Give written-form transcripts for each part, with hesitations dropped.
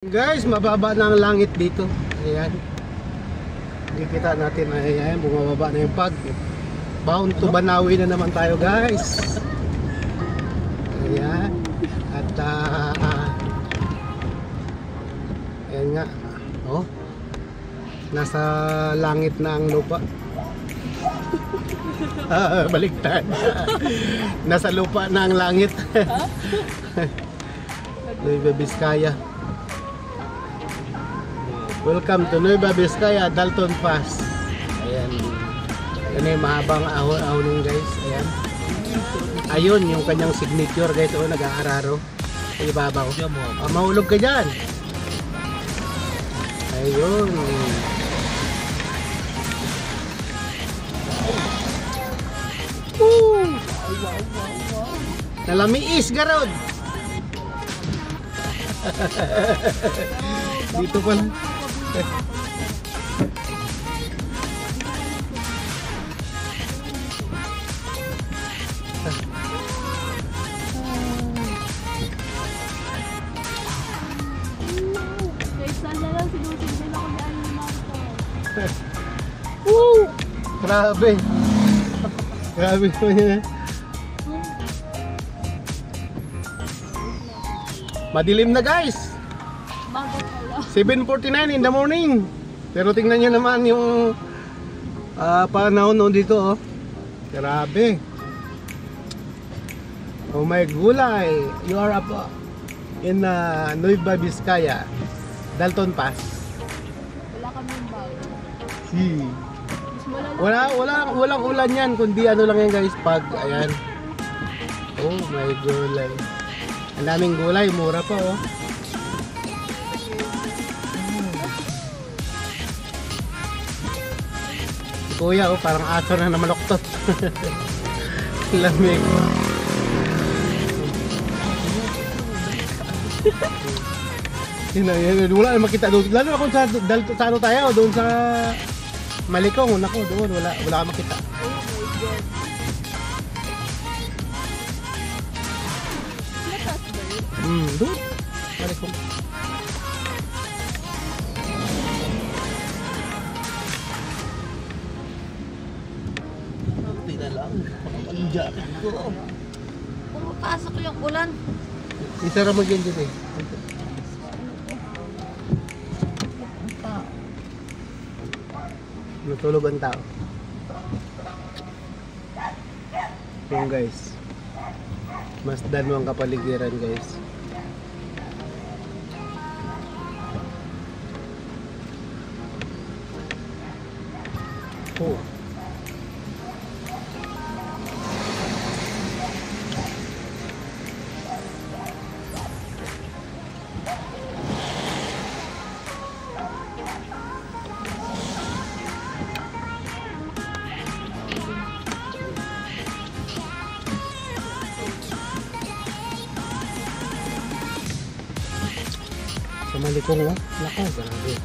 Guys, mababa na ang langit dito. Ayan. Nakikita natin, ayan, bumababa na yung pag. Bound to Banawi na naman tayo, guys. Ayan. At ayan nga. Oh. Nasa langit na ang lupa. Baligtad. Nasa lupa na ang langit. Nueva Vizcaya. Welcome to Nueva Vizcaya, Dalton Pass. Ayan. Yan yung mahabang ahon guys. Ayan. Ayun yung kanyang signature guys. O, nag-aararo. Sa ibabaw. Mahulog ka dyan. Ayun. Woo! Nalamiis garod. Dito pala. Woo! Grabe. Grabe po yun. Madilim na guys. 7:49 in the morning. Pero tingnan nyo naman yung panahon noon dito, oh. Grabe. Oh my gulay. You are up in Nueva Vizcaya, Dalton Pass. Wala kaming bago. Walang ulan yan, kundi ano lang yan guys, pag ayan. Oh my gulay. Ang daming gulay, mura pa, oh. Kuya, oh, parang aso na namaloktot. Lamig. Yun, wala na makita doon. Lalo na kung sa ano tayo, doon sa Malikong. Nako, doon, wala ka makita. Doon. Malikong. Pumapasok yung ulan. Isara mo dyan dito eh. Natulog ang tao. Yung guys. Masdan mo ang kapaligiran guys. Oh. Sa Malikong, oh. Nako, grabe.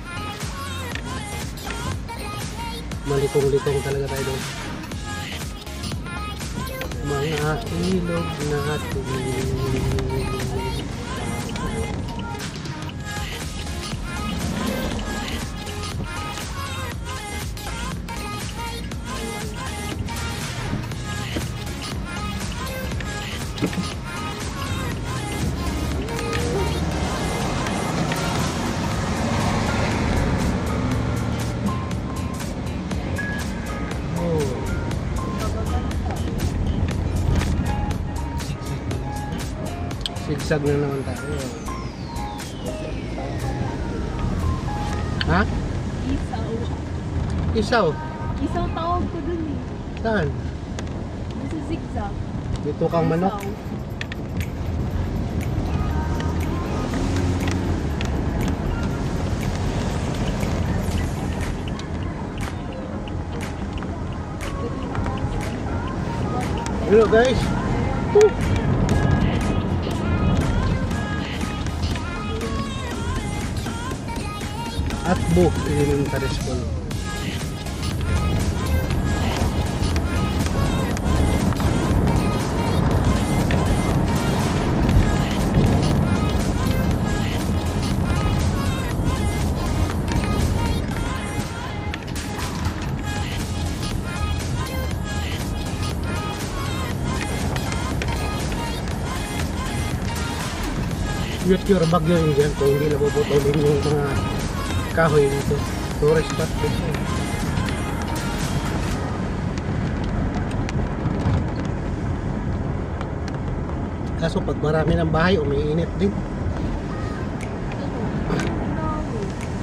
Malikong-likong talaga tayo doon. Mga ilog natin. Sigsag na naman tayo. Ha? Isaw. Isaw? Isaw tawag ko dun eh. Saan? Sa zigzag. Dito kang manok. Hello guys. Woo! Atbo, yun yung Tariscon. future bagyo yun dyan kung hindi nabubutulin yung mga kahoy dito. Tourist spot dito. Kaso pag marami ng bahay, umiinit din.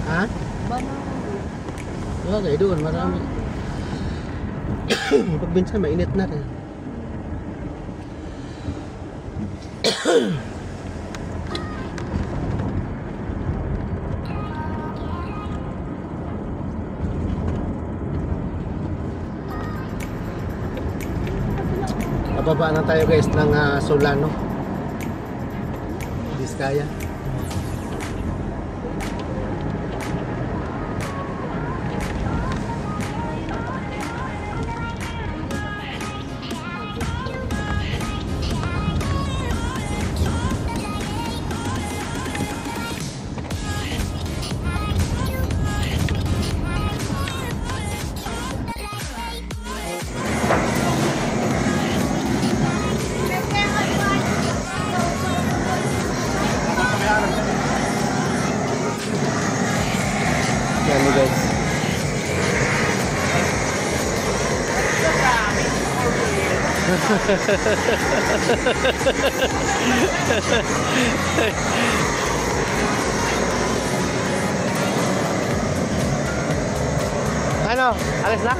Ha? Banaw. Okay, doon marami. Pag minsan mainit na rin. Pababa na tayo guys ng Solano, Vizcaya. Yan mo guys. Ano? Alis na?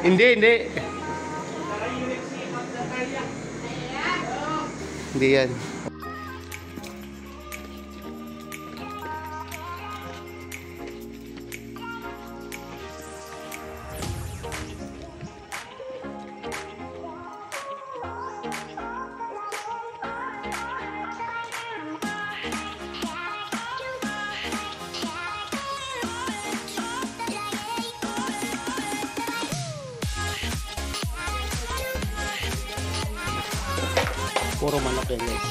Hindi. Hindi yan. Puro manok yan guys.